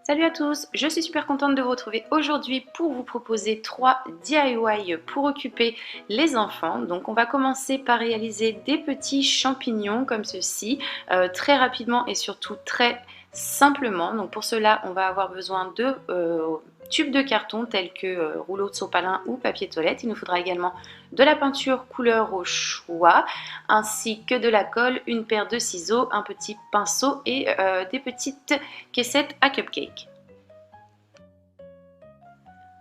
Salut à tous, je suis super contente de vous retrouver aujourd'hui pour vous proposer 3 DIY pour occuper les enfants. Donc on va commencer par réaliser des petits champignons comme ceci, très rapidement et surtout très simplement. Donc pour cela on va avoir besoin de tubes de carton tels que rouleau de sopalin ou papier toilette. Il nous faudra également de la peinture couleur au choix, ainsi que de la colle, une paire de ciseaux, un petit pinceau et des petites caissettes à cupcake.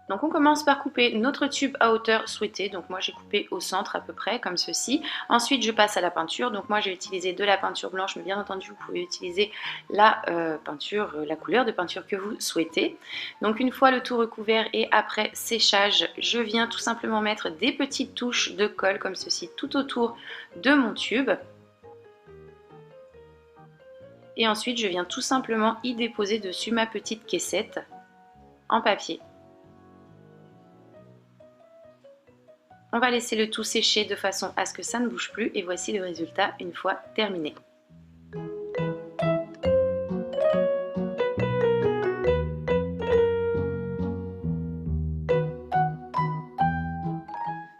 Donc on commence par couper notre tube à hauteur souhaitée, donc moi j'ai coupé au centre à peu près comme ceci. Ensuite je passe à la peinture, donc moi j'ai utilisé de la peinture blanche, mais bien entendu vous pouvez utiliser la peinture, la couleur de peinture que vous souhaitez. Donc une fois le tout recouvert et après séchage, je viens tout simplement mettre des petites touches de colle comme ceci tout autour de mon tube. Et ensuite je viens tout simplement y déposer dessus ma petite caissette en papier. On va laisser le tout sécher de façon à ce que ça ne bouge plus et voici le résultat une fois terminé.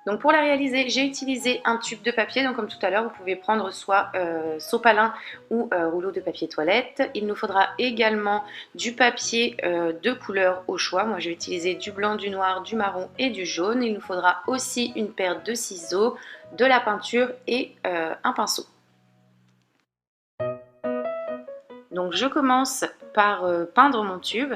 Donc pour la réaliser, j'ai utilisé un tube de papier, donc comme tout à l'heure, vous pouvez prendre soit sopalin ou rouleau de papier toilette. Il nous faudra également du papier de couleur au choix. Moi j'ai utilisé du blanc, du noir, du marron et du jaune. Il nous faudra aussi une paire de ciseaux, de la peinture et un pinceau. Donc je commence par peindre mon tube.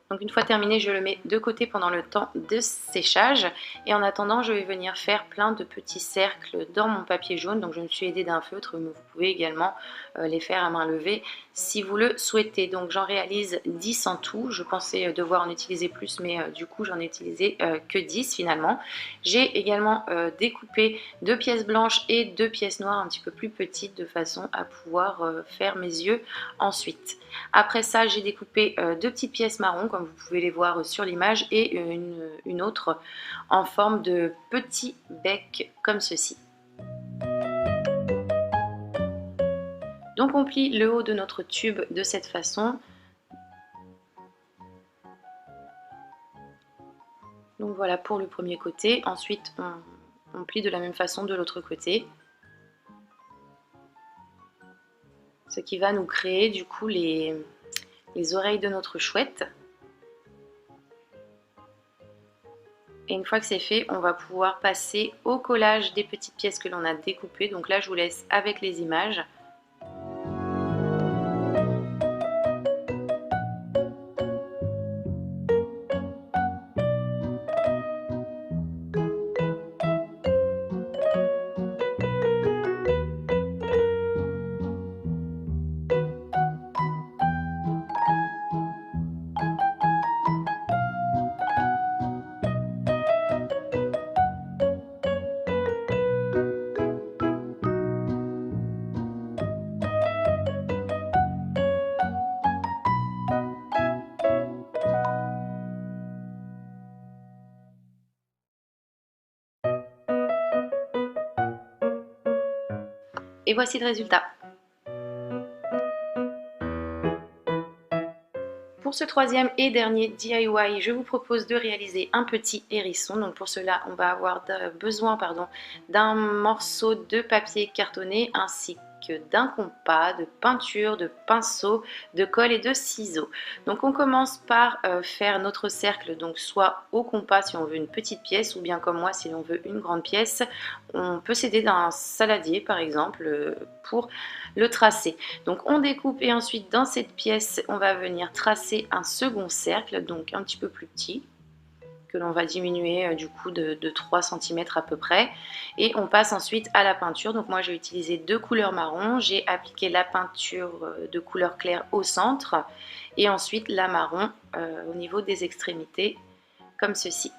Donc une fois terminé, je le mets de côté pendant le temps de séchage. Et en attendant, je vais venir faire plein de petits cercles dans mon papier jaune. Donc je me suis aidée d'un feutre, mais vous pouvez également les faire à main levée si vous le souhaitez. Donc j'en réalise 10 en tout. Je pensais devoir en utiliser plus, mais du coup j'en ai utilisé que 10 finalement. J'ai également découpé 2 pièces blanches et 2 pièces noires un petit peu plus petites de façon à pouvoir faire mes yeux ensuite. Après ça, j'ai découpé 2 petites pièces marron, comme vous pouvez les voir sur l'image, et une autre en forme de petit bec, comme ceci. Donc on plie le haut de notre tube de cette façon. Donc voilà pour le premier côté. Ensuite, on plie de la même façon de l'autre côté. Ce qui va nous créer du coup les oreilles de notre chouette. Et une fois que c'est fait, on va pouvoir passer au collage des petites pièces que l'on a découpées. Donc là, je vous laisse avec les images. Et voici le résultat. Pour ce troisième et dernier DIY, je vous propose de réaliser un petit hérisson. Donc pour cela, on va avoir besoin d'un morceau de papier cartonné ainsi que d'un compas, de peinture, de pinceau, de colle et de ciseaux. Donc on commence par faire notre cercle, donc soit au compas si on veut une petite pièce ou bien comme moi si l'on veut une grande pièce. On peut s'aider d'un saladier par exemple pour le tracer. Donc on découpe et ensuite dans cette pièce on va venir tracer un second cercle, donc un petit peu plus petit, que l'on va diminuer du coup de 3 cm à peu près, et on passe ensuite à la peinture. Donc moi j'ai utilisé 2 couleurs marron, j'ai appliqué la peinture de couleur claire au centre et ensuite la marron au niveau des extrémités comme ceci.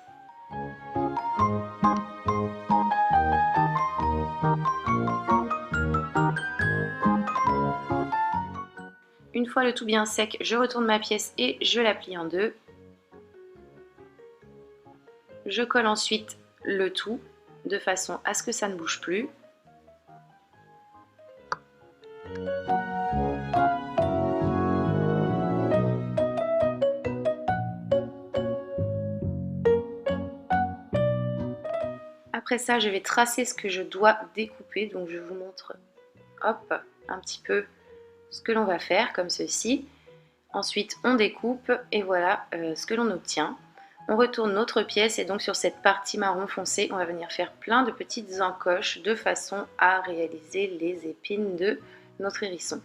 Une fois le tout bien sec, je retourne ma pièce et je la plie en deux. Je colle ensuite le tout de façon à ce que ça ne bouge plus. Après ça, je vais tracer ce que je dois découper, donc je vous montre, hop, un petit peu ce que l'on va faire, comme ceci. Ensuite, on découpe et voilà ce que l'on obtient. On retourne notre pièce et donc sur cette partie marron foncé, on va venir faire plein de petites encoches de façon à réaliser les épines de notre hérisson.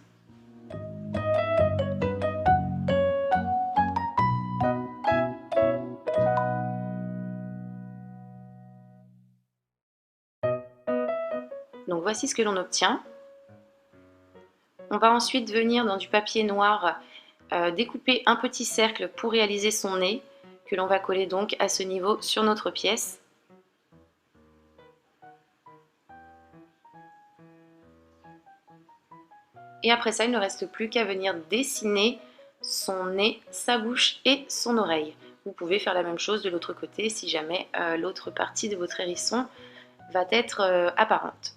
Donc voici ce que l'on obtient. On va ensuite venir dans du papier noir découper un petit cercle pour réaliser son nez, que l'on va coller donc à ce niveau sur notre pièce. Et après ça, il ne reste plus qu'à venir dessiner son nez, sa bouche et son oreille. Vous pouvez faire la même chose de l'autre côté si jamais l'autre partie de votre hérisson va être apparente.